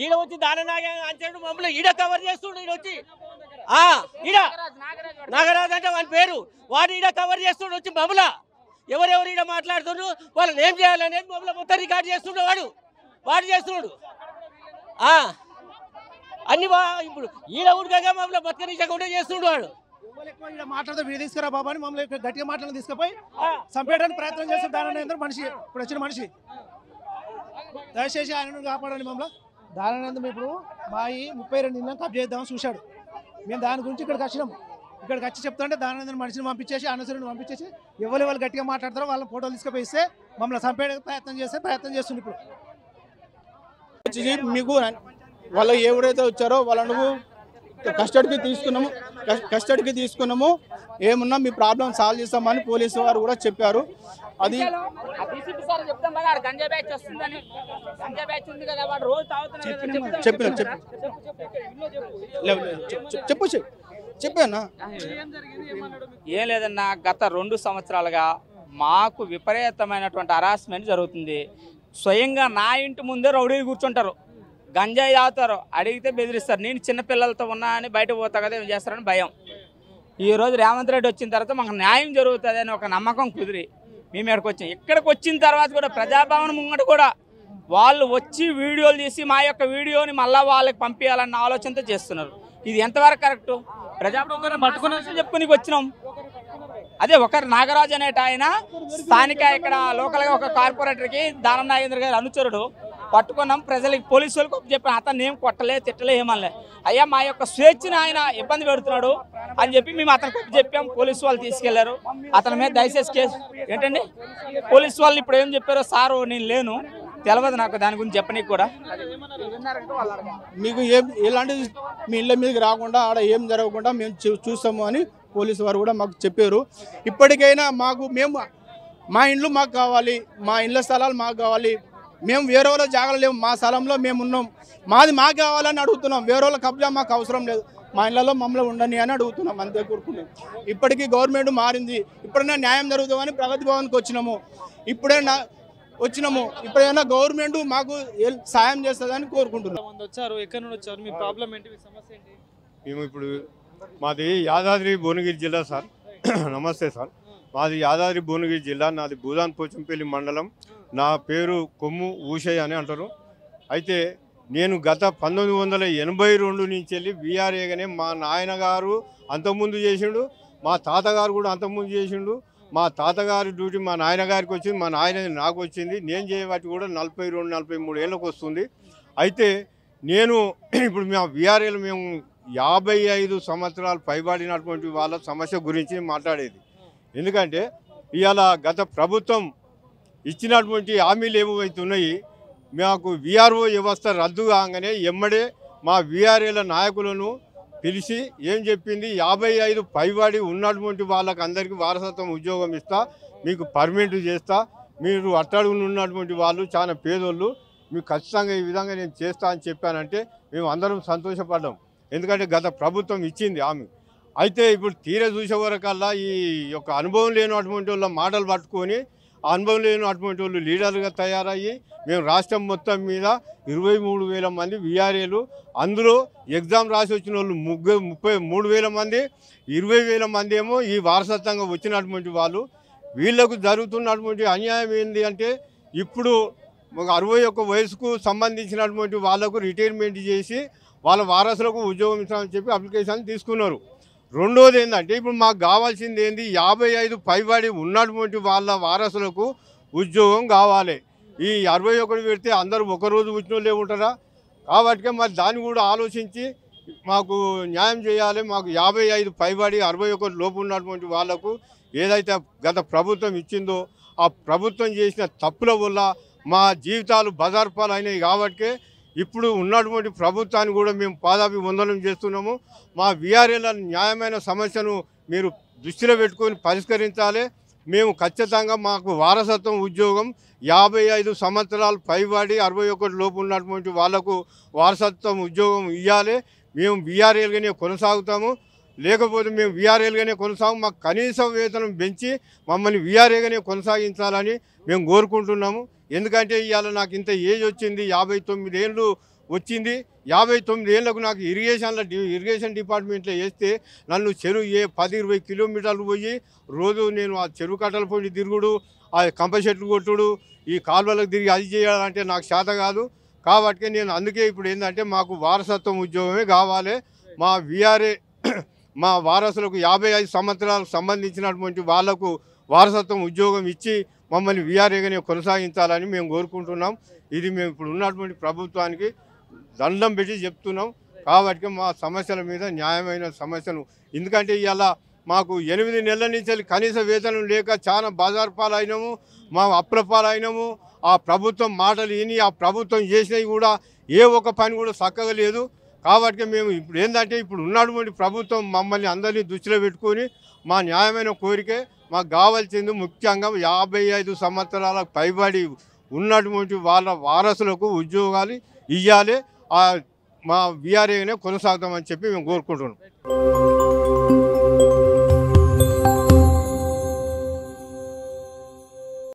ఈడ వచ్చి దాననాగ అంటాడు మమ్మల్ని ఈడ కవర్ చేస్తుండు. ఈడ వచ్చి ఈడ నాగరాజు అంటే వాని పేరు, వాడు ఈడ కవర్ చేస్తుండు వచ్చి మమ్మల ఎవరెవరు ఈడ మాట్లాడుతుండ్రు వాళ్ళని ఏం చేయాలనేది మమ్మల్ని మొత్తం రికార్డు చేస్తుండే వాడు చేస్తున్నాడు. అన్ని ఇప్పుడు ఈడ ఉడకగా మమ్మల్ని బతకనిచ్చకుండా చేస్తుండు వాడు. మాట్లాడితే వీడు తీసుకురా బాబా అని మమ్మల్ని గట్టిగా మాటలను తీసుకుపోయి చంపేయడానికి ప్రయత్నం చేస్తే దాననేంద్ర మనిషి ఇప్పుడు వచ్చిన మనిషి. దయచేసి ఆయనను కాపాడండి మమ్మల్ని. దాననేంద్ర ఇప్పుడు మా 32 ఇళ్ళని కబ్జా చేద్దామని చూశాడు. మేము దాని గురించి ఇక్కడికి వచ్చినాము. ఇక్కడికి వచ్చి చెప్తుంటే దాననేంద్ర మనిషిని పంపించేసి అనసరిని పంపించేసి ఎవరు గట్టిగా మాట్లాడతారో వాళ్ళ ఫోటోలు తీసుకుపోయిస్తే మమ్మల్ని చంపేయడానికి ప్రయత్నం చేస్తుంది. ఇప్పుడు మీకు వాళ్ళు ఎవరైతే వచ్చారో వాళ్ళను కస్టడీకి తీసుకున్నాము ఏమున్నా మీ ప్రాబ్లం సాల్వ్ చేస్తామని పోలీసు వారు కూడా చెప్పారు. అది చెప్పానా ఏం లేదన్నా, గత 2 సంవత్సరాలుగా మాకు విపరీతమైనటువంటి హరాస్మెంట్ జరుగుతుంది. స్వయంగా నా ఇంటి ముందే రౌడీలు కూర్చుంటారు, గంజాయి తాగుతారు, అడిగితే బెదిరిస్తారు. నేను చిన్నపిల్లలతో ఉన్నా అని బయట పోతా కదా ఏం చేస్తారని భయం. ఈరోజు రేవంత్ రెడ్డి వచ్చిన తర్వాత మాకు న్యాయం జరుగుతుంది అని ఒక నమ్మకం కుదిరి మేము ఇక్కడికి వచ్చాం. ఇక్కడికి వచ్చిన తర్వాత కూడా ప్రజాభవన్ ముంగట కూడా వాళ్ళు వచ్చి వీడియోలు తీసి మా యొక్క వీడియోని మళ్ళీ వాళ్ళకి పంపించాలన్న ఆలోచనతో చేస్తున్నారు. ఇది ఎంతవరకు కరెక్ట్? ప్రజాభవన్ పట్టుకుని చెప్పుకుని వచ్చినాం. అదే ఒకరు నాగరాజు అనేట ఆయన స్థానిక ఇక్కడ లోకల్గా ఒక కార్పొరేటర్కి దానం నాగేంద్ర గారి అనుచరుడు పట్టుకున్నాం. ప్రజలకి పోలీసు వాళ్ళకి చెప్పిన అతను ఏం కొట్టలే తిట్టలే ఏమనలే. అయ్యా మా యొక్క స్వేచ్ఛను ఆయన ఇబ్బంది పెడుతున్నాడు అని చెప్పి మేము అతనికి చెప్పాం. పోలీసు వాళ్ళు తీసుకెళ్లారు. అతని మీద దయచేసి కేసు ఏంటండి పోలీసు వాళ్ళు ఇప్పుడు ఏం చెప్పారో సారు నేను లేను తెలియదు నాకు దాని గురించి చెప్పనీకి కూడా. మీకు ఎలాంటి మీ ఇళ్ళ మీదకి రాకుండా ఆడ ఏం జరగకుండా మేము చూస్తాము అని పోలీసు వారు కూడా మాకు చెప్పారు. ఇప్పటికైనా మా ఇండ్లు మాకు కావాలి, మా ఇండ్ల స్థలాలు మాకు కావాలి. మేము వేరే వాళ్ళ జాగాలు లేవు, మా స్థలంలో మేము ఉన్నాం, మాది మాకు కావాలని అడుగుతున్నాం. వేరే వాళ్ళ కబ్జా మాకు అవసరం లేదు, మా ఇళ్లలో మమ్మల్ని ఉండని అని అడుగుతున్నాం, అంతే కోరుకున్నాం. ఇప్పటికీ గవర్నమెంట్ మారింది, ఇప్పుడైనా న్యాయం జరుగుతుందని ప్రగతి భవన్కి వచ్చినాము. ఇప్పుడైనా గవర్నమెంట్ మాకు సాయం చేస్తుందని కోరుకుంటున్నాం. మేము ఇప్పుడు మాది యాదాద్రి భువనగిరి జిల్లా సార్. నమస్తే సార్, మాది యాదాద్రి భువనగిరి జిల్లా, నాది భూదాన్ పోచంపల్లి మండలం. నా పేరు కొమ్ము ఊషయ్య అని అంటారు. అయితే నేను గత 1982 నుంచి వెళ్ళి వీఆర్ఏగానే మా నాయనగారు అంతకుముందు చేసిండు, మా తాతగారు కూడా అంతకుముందు చేసిండు. మా తాతగారి డ్యూటీ మా నాయనగారికి వచ్చింది, మా నాయన నాకు వచ్చింది. నేను చేయబట్టి కూడా 42-43 ఏళ్ళకు వస్తుంది. అయితే నేను ఇప్పుడు మా వీఆర్ఏలు మేము 55 సంవత్సరాలు పైబడినటువంటి వాళ్ళ సమస్య గురించి మాట్లాడేది. ఎందుకంటే ఇవాళ గత ప్రభుత్వం ఇచ్చినటువంటి హామీలు ఏవైతే ఉన్నాయి, మాకు వీఆర్ఓ వ్యవస్థ రద్దు కాగానే ఎమ్మడే మా వీఆర్ఏల నాయకులను పిలిచి ఏం చెప్పింది, 55 పైబడి ఉన్నటువంటి వాళ్ళకి అందరికీ వారసత్వం ఉద్యోగం ఇస్తా, మీకు పర్మనెంట్ చేస్తా, మీరు అట్టడుగున ఉన్నటువంటి వాళ్ళు చాలా పేదోళ్ళు, మీకు ఖచ్చితంగా ఈ విధంగా నేను చేస్తా అని చెప్పానంటే మేము అందరం సంతోషపడ్డాం. ఎందుకంటే గత ప్రభుత్వం ఇచ్చింది హామీ. అయితే ఇప్పుడు తీరే చూసే వరకల్లా ఈ యొక్క అనుభవం లేనటువంటి వాళ్ళ మాటలు పట్టుకొని అనుభవం లేనటువంటి వాళ్ళు లీడర్గా తయారయ్యి మేము రాష్ట్రం మొత్తం మీద 23,000 మంది వీఆర్ఏలు, అందులో ఎగ్జామ్ రాసి వచ్చిన వాళ్ళు 33,000 మంది, 20,000 మంది ఏమో ఈ వారసత్వంగా వచ్చినటువంటి వాళ్ళు. వీళ్లకు జరుగుతున్నటువంటి అన్యాయం ఏంటి అంటే ఇప్పుడు 61 వయసుకు సంబంధించినటువంటి వాళ్లకు రిటైర్మెంట్ చేసి వాళ్ళ వారసులకు ఉద్యోగం ఇస్తామని చెప్పి అప్లికేషన్ తీసుకున్నారు. రెండోది ఏంటంటే ఇప్పుడు మాకు కావాల్సింది ఏంది, 55 పైబడి ఉన్నటువంటి వాళ్ళ వారసులకు ఉద్యోగం కావాలి. ఈ 61 పెడితే అందరూ ఒకరోజు వచ్చిన వాళ్ళే ఉంటారా? కాబట్టి మరి దాన్ని కూడా ఆలోచించి మాకు న్యాయం చేయాలి. మాకు 55 పైబడి 61 లోపు ఉన్నటువంటి వాళ్లకు ఏదైతే గత ప్రభుత్వం ఇచ్చిందో ఆ ప్రభుత్వం చేసిన తప్పుల వల్ల మా జీవితాలు బజార్పాలు అయినాయి. కాబట్టి ఇప్పుడు ఉన్నటువంటి ప్రభుత్వాన్ని కూడా మేము పాదాభివందనం చేస్తున్నాము. మా వీఆర్ఏల న్యాయమైన సమస్యను మీరు దృష్టిలో పెట్టుకొని పరిష్కరించాలి. మేము ఖచ్చితంగా మాకు వారసత్వం ఉద్యోగం 55 సంవత్సరాలు పైబడి 61 లోపు ఉన్నటువంటి వాళ్లకు వారసత్వం ఉద్యోగం ఇవ్వాలి. మేము వీఆర్ఏలుగానే కొనసాగుతాము, లేకపోతే మేము వీఆర్ఏలుగానే కొనసాగు, మాకు కనీస వేతనం పెంచి మమ్మల్ని వీఆర్ఏగానే కొనసాగించాలని మేము కోరుకుంటున్నాము. ఎందుకంటే ఇవాళ నాకు ఇంత ఏజ్ వచ్చింది, 59 ఏళ్ళు వచ్చింది. 59 ఏళ్లకు నాకు ఇరిగేషన్ డిపార్ట్మెంట్లో వేస్తే నన్ను చెరువు 10-20 కిలోమీటర్లు పోయి రోజు నేను ఆ చెరువు కట్టల పోయి తిరుగుడు, ఆ కంప చెట్లు కొట్టుడు, ఈ కాలువలకు తిరిగి అది చేయాలంటే నాకు చేత కాదు. కాబట్టి నేను అందుకే ఇప్పుడు ఏంటంటే మాకు వారసత్వం ఉద్యోగమే కావాలి. మా విఆర్ఏ మా వారసులకు 55 సంవత్సరాలకు సంబంధించినటువంటి వాళ్లకు వారసత్వం ఉద్యోగం ఇచ్చి మమ్మల్ని విఆర్ఏగానే కొనసాగించాలని మేము కోరుకుంటున్నాం. ఇది మేము ఇప్పుడు ఉన్నటువంటి ప్రభుత్వానికి దండం పెట్టి చెప్తున్నాం. కాబట్టి మా సమస్యల మీద న్యాయమైన సమస్యను, ఎందుకంటే ఇలా మాకు 8 నెలల నుంచి కనీస వేతనం లేక చాలా బజార్ పాలైనాము, మా అప్పుల పాలైనాము. ఆ ప్రభుత్వం మాటలు విని ఆ ప్రభుత్వం చేసినవి కూడా ఏ ఒక్క పని కూడా చక్కగా లేదు. కాబట్టి మేము ఇప్పుడు ఏంటంటే ఇప్పుడు ఉన్నటువంటి ప్రభుత్వం మమ్మల్ని అందరినీ దృష్టిలో పెట్టుకొని మా న్యాయమైన కోరికే మాకు కావాల్సింది ముఖ్యంగా 55 సంవత్సరాలకు పైబడి ఉన్నటువంటి వాళ్ళ వారసులకు ఉద్యోగాలు ఇవ్వాలి. మా విఆర్ఏనే కొనసాగుతామని చెప్పి మేము కోరుకుంటున్నాం.